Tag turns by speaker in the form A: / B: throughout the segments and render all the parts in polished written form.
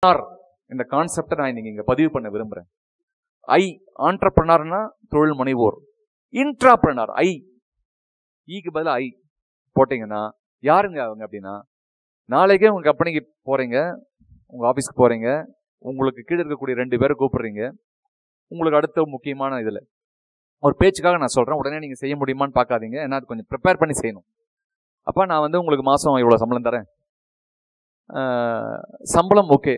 A: இந்த கான்செப்டை நான் இன்னைக்கு இங்க பதிவு பண்ண விரும்புறேன். ஆண்டர்பிரனர் தொழில் முனைவோர், இன்ட்ராபிரனர் ஈக்கு பதிலா போட்டீங்கன்னா யாருங்க அவங்க அப்படின்னா, நாளைக்கே உங்க கம்பெனிக்கு போறீங்க, உங்க ஆபீஸ்க்கு போறீங்க, உங்களுக்கு கீழே இருக்கக்கூடிய 2 பேரை கூப்பிடுறீங்க. உங்களுக்கு அடுத்த முக்கியமான இதுல ஒரு பேச்சுக்காக நான் சொல்றேன், உடனே நீங்க செய்ய முடியுமான்னு பார்க்காதீங்க. ஏன்னா அது கொஞ்சம் ப்ரிப்பேர் பண்ணி செய்யணும். அப்ப நான் உங்களுக்கு மாசம் இவ்வளவு சம்பளம் தரேன், சம்பளம் ஓகே,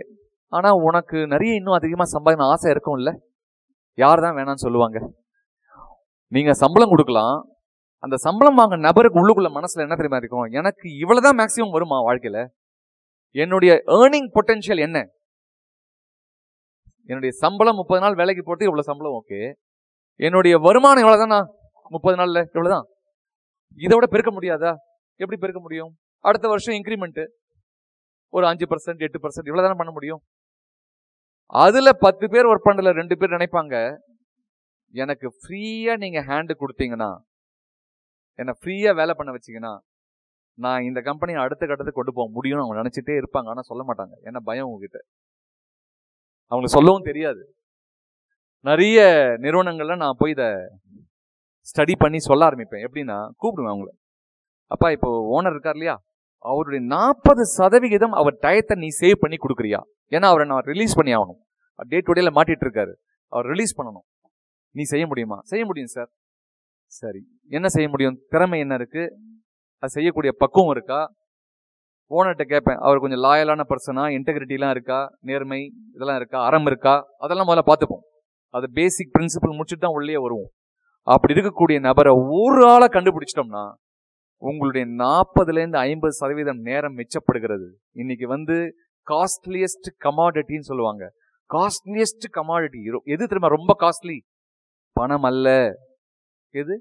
A: ஆனா உனக்கு நிறைய இன்னும் அதிகமா சம்பாதிக்கணும் ஆசை இருக்கும்ல, யார் தான் வேணான்னு சொல்லுவாங்க? நீங்க சம்பளம் கொடுக்கலாம், அந்த சம்பளம் வாங்க நபருக்கு உள்ளுக்குள்ள மனசுல என்ன தெரியுமா இருக்கும், எனக்கு இவ்வளவுதான் மேக்சிமம் வருமா வாழ்க்கையில, என்னுடைய ஏர்னிங் பொட்டன்ஷியல் என்ன, என்னுடைய சம்பளம் 30 நாள் வேலைக்கு போட்டு இவ்வளவு சம்பளம் ஓகே, என்னுடைய வருமானம் எவ்வளவுதான், 30 நாள்ல எவ்வளவுதான், இதை விட பெருக்க முடியாதா? எப்படி பெருக்க முடியும்? அடுத்த வருஷம் இன்கிரிமெண்ட் ஒரு 5%, 8% இவ்வளவுதானே பண்ண முடியும். அதுல 10 பேர் ஒர்க் பண்ணல, 2 பேர் நினைப்பாங்க, எனக்கு ஃப்ரீயா நீங்க ஹேண்ட் கொடுத்தீங்கன்னா, என்ன ஃப்ரீயா வேலை பண்ண வச்சீங்கன்னா நான் இந்த கம்பெனியை அடுத்த கட்டத்துக்கு கொண்டு போக முடியும்னு அவங்க நினைச்சிட்டே இருப்பாங்க. ஆனா சொல்ல மாட்டாங்க, ஏன்னா பயம் உங்ககிட்ட, அவங்களுக்கு சொல்லவும் தெரியாது. நிறைய நிறுவனங்கள்ல நான் போய் இதை ஸ்டடி பண்ணி சொல்ல ஆரம்பிப்பேன். எப்படின்னா, கூப்பிடுவேன் அவங்கள, அப்பா இப்போ ஓனர் இருக்கார் இல்லையா, அவருடைய 40% அவர் டயத்தை நீ சேவ் பண்ணி கொடுக்குறியா? ஏன்னா அவரை நான் ரிலீஸ் பண்ணி ஆகணும், டே டு டேல மாட்டிட்டு இருக்காரு, அவர் ரிலீஸ் பண்ணணும். நீ செய்ய முடியுமா? செய்ய முடியும் சார். சரி, என்ன செய்ய முடியும்? திறமை என்ன இருக்கு, அது செய்யக்கூடிய பக்குவம் இருக்கா? ஓனர்கிட்ட கேட்பேன், அவர் கொஞ்சம் லாயலான பர்சனா, இன்டெகிரிட்டிலாம் இருக்கா, நேர்மை இதெல்லாம் இருக்கா, அறம் இருக்கா, அதெல்லாம் முதல்ல பார்த்துப்போம். அது பேசிக் பிரின்சிபல் முடிச்சுட்டு தான் உள்ளே வருவோம். அப்படி இருக்கக்கூடிய நபரை ஒரு ஆளை கண்டுபிடிச்சிட்டோம்னா உங்களுடைய 40% நேரம் மிச்சப்படுகிறது. இன்னைக்கு காஸ்ட்லியஸ்ட் கமாடிட்டின்னு சொல்லுவாங்க. காஸ்ட்லியஸ்ட் கமாடிட்டி எது தெரியுமா? ரொம்ப காஸ்ட்லி பணம் அல்ல, எது?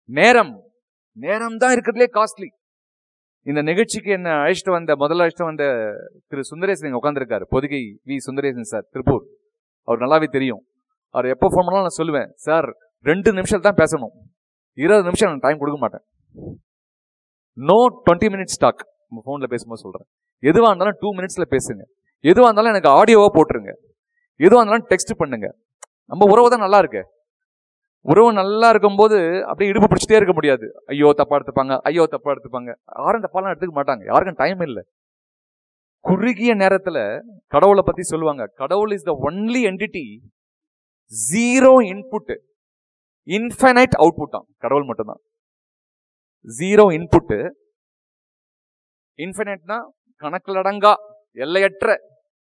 A: நேரம். நேரம் தான் இருக்கிறதுலே காஸ்ட்லி. இந்த நிகழ்ச்சிக்கு என்ன முதல்ல அழைச்சிட்டு வந்த திரு சுந்தரேசன் உட்காந்துருக்காரு, பொதிகை வி சுந்தரேசன் சார், திருப்பூர். அவர் நல்லாவே தெரியும். அவர் எப்போ ஃபோன் பண்ணாலும் நான் சொல்லுவேன், சார் 2 நிமிஷம் தான் பேசணும், 20 நிமிஷம் நான் டைம் கொடுக்க மாட்டேன். No 20 minutes talk. போன்ல பேசும்போது சொல்றேன், எதுவா இருந்தாலும் 2 minutesல பேசுங்க. எதுவா இருந்தாலும் எனக்கு ஆடியோவா போட்டுருங்க. எதுவா இருந்தாலும் டெக்ஸ்ட் பண்ணுங்க. நம்ம உறவு தான் நல்லா இருக்கு. உறவு நல்லா இருக்கும்போது அப்படியே இடுப்பு பிடிச்சிட்டே இருக்க முடியாது. ஐயோ தப்பா எடுத்துப்பாங்க, ஐயோ தப்பா எடுத்துப்பாங்க. யாரும் தப்பாலாம் எடுத்துக்க மாட்டாங்க, யாருக்கும் டைம் இல்லை. குறுகிய நேரத்துல கடவுளை பத்தி சொல்லுவாங்க, கடவுள் is the only entity, 0 input infinite output தான். கடவுள் மட்டும்தான் 0 இன்புட், இன்ஃபைனைட்னா கணக்கிலடங்கா எல்லையற்ற